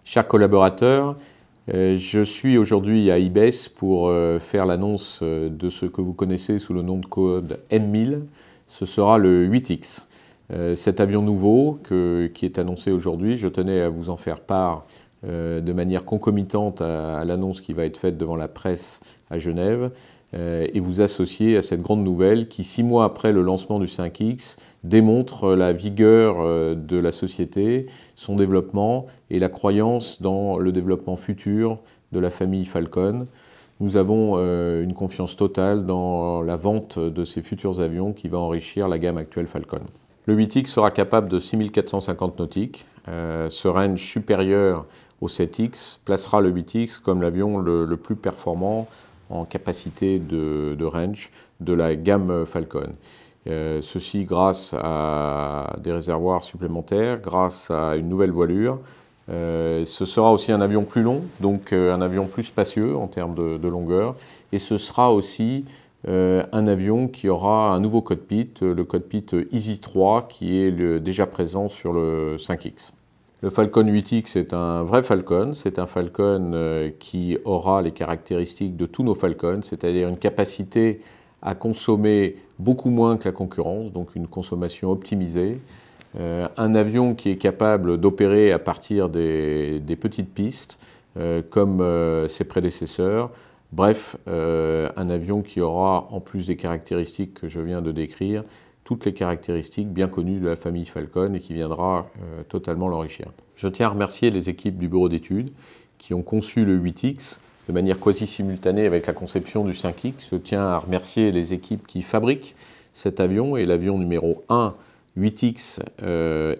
Chers collaborateurs, je suis aujourd'hui à IBES pour faire l'annonce de ce que vous connaissez sous le nom de code M1000. Ce sera le 8X. Cet avion nouveau qui est annoncé aujourd'hui, je tenais à vous en faire part de manière concomitante à l'annonce qui va être faite devant la presse à Genève et vous associer à cette grande nouvelle qui, 6 mois après le lancement du 5X, démontre la vigueur de la société, son développement et la croyance dans le développement futur de la famille Falcon. Nous avons une confiance totale dans la vente de ces futurs avions qui va enrichir la gamme actuelle Falcon. Le 8X sera capable de 6450 nautiques. Ce range supérieur au 7X placera le 8X comme l'avion le plus performant en capacité de range de la gamme Falcon. Ceci grâce à des réservoirs supplémentaires, grâce à une nouvelle voilure. Ce sera aussi un avion plus long, donc un avion plus spacieux en termes de longueur. Et ce sera aussi un avion qui aura un nouveau cockpit, le cockpit Easy 3, qui est déjà présent sur le 5X. Le Falcon 8X est un vrai Falcon, c'est un Falcon qui aura les caractéristiques de tous nos Falcons, c'est-à-dire une capacité à consommer beaucoup moins que la concurrence, donc une consommation optimisée. Un avion qui est capable d'opérer à partir des petites pistes, comme ses prédécesseurs. Bref, un avion qui aura, en plus des caractéristiques que je viens de décrire, toutes les caractéristiques bien connues de la famille Falcon et qui viendra totalement l'enrichir. Je tiens à remercier les équipes du bureau d'études qui ont conçu le 8X de manière quasi simultanée avec la conception du 5X. Je tiens à remercier les équipes qui fabriquent cet avion et l'avion numéro 1, 8X,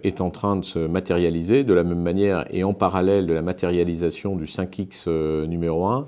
est en train de se matérialiser de la même manière et en parallèle de la matérialisation du 5X numéro 1.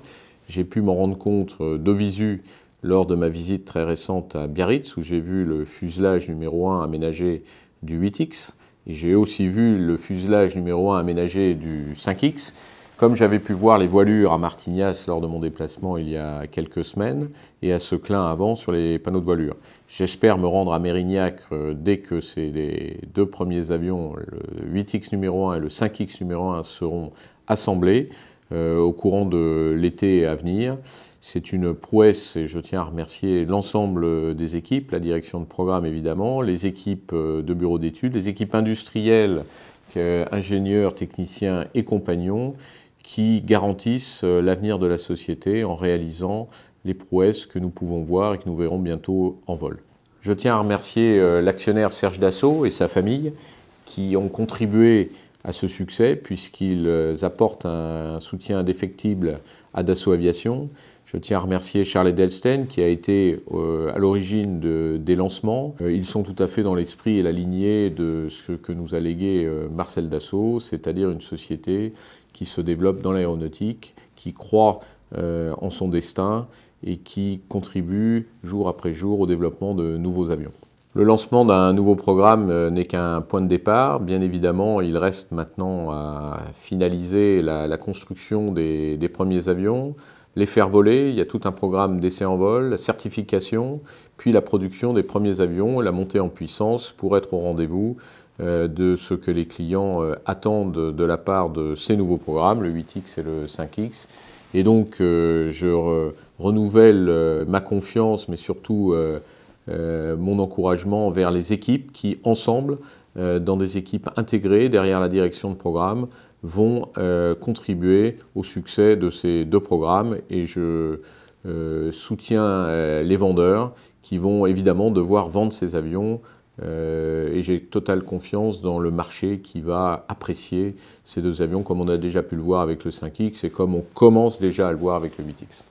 J'ai pu m'en rendre compte de visu lors de ma visite très récente à Biarritz, où j'ai vu le fuselage numéro 1 aménagé du 8X, et j'ai aussi vu le fuselage numéro 1 aménagé du 5X, comme j'avais pu voir les voilures à Martignas lors de mon déplacement il y a quelques semaines, et à Seclin avant sur les panneaux de voilure. J'espère me rendre à Mérignac dès que les deux premiers avions, le 8X numéro 1 et le 5X numéro 1, seront assemblés au courant de l'été à venir. C'est une prouesse et je tiens à remercier l'ensemble des équipes, la direction de programme évidemment, les équipes de bureau d'études, les équipes industrielles, ingénieurs, techniciens et compagnons qui garantissent l'avenir de la société en réalisant les prouesses que nous pouvons voir et que nous verrons bientôt en vol. Je tiens à remercier l'actionnaire Serge Dassault et sa famille qui ont contribué à ce succès puisqu'ils apportent un soutien indéfectible à Dassault Aviation. Je tiens à remercier Charles Edelsten qui a été à l'origine des lancements. Ils sont tout à fait dans l'esprit et la lignée de ce que nous a légué Marcel Dassault, c'est-à-dire une société qui se développe dans l'aéronautique, qui croit en son destin et qui contribue jour après jour au développement de nouveaux avions. Le lancement d'un nouveau programme n'est qu'un point de départ. Bien évidemment, il reste maintenant à finaliser la construction des premiers avions, les faire voler. Il y a tout un programme d'essai en vol, la certification, puis la production des premiers avions, la montée en puissance pour être au rendez-vous de ce que les clients attendent de la part de ces nouveaux programmes, le 8X et le 5X. Et donc, je renouvelle ma confiance, mais surtout mon encouragement vers les équipes qui, ensemble, dans des équipes intégrées derrière la direction de programme, vont contribuer au succès de ces deux programmes. Et je soutiens les vendeurs qui vont évidemment devoir vendre ces avions. Et j'ai totale confiance dans le marché qui va apprécier ces deux avions comme on a déjà pu le voir avec le 5X et comme on commence déjà à le voir avec le 8X.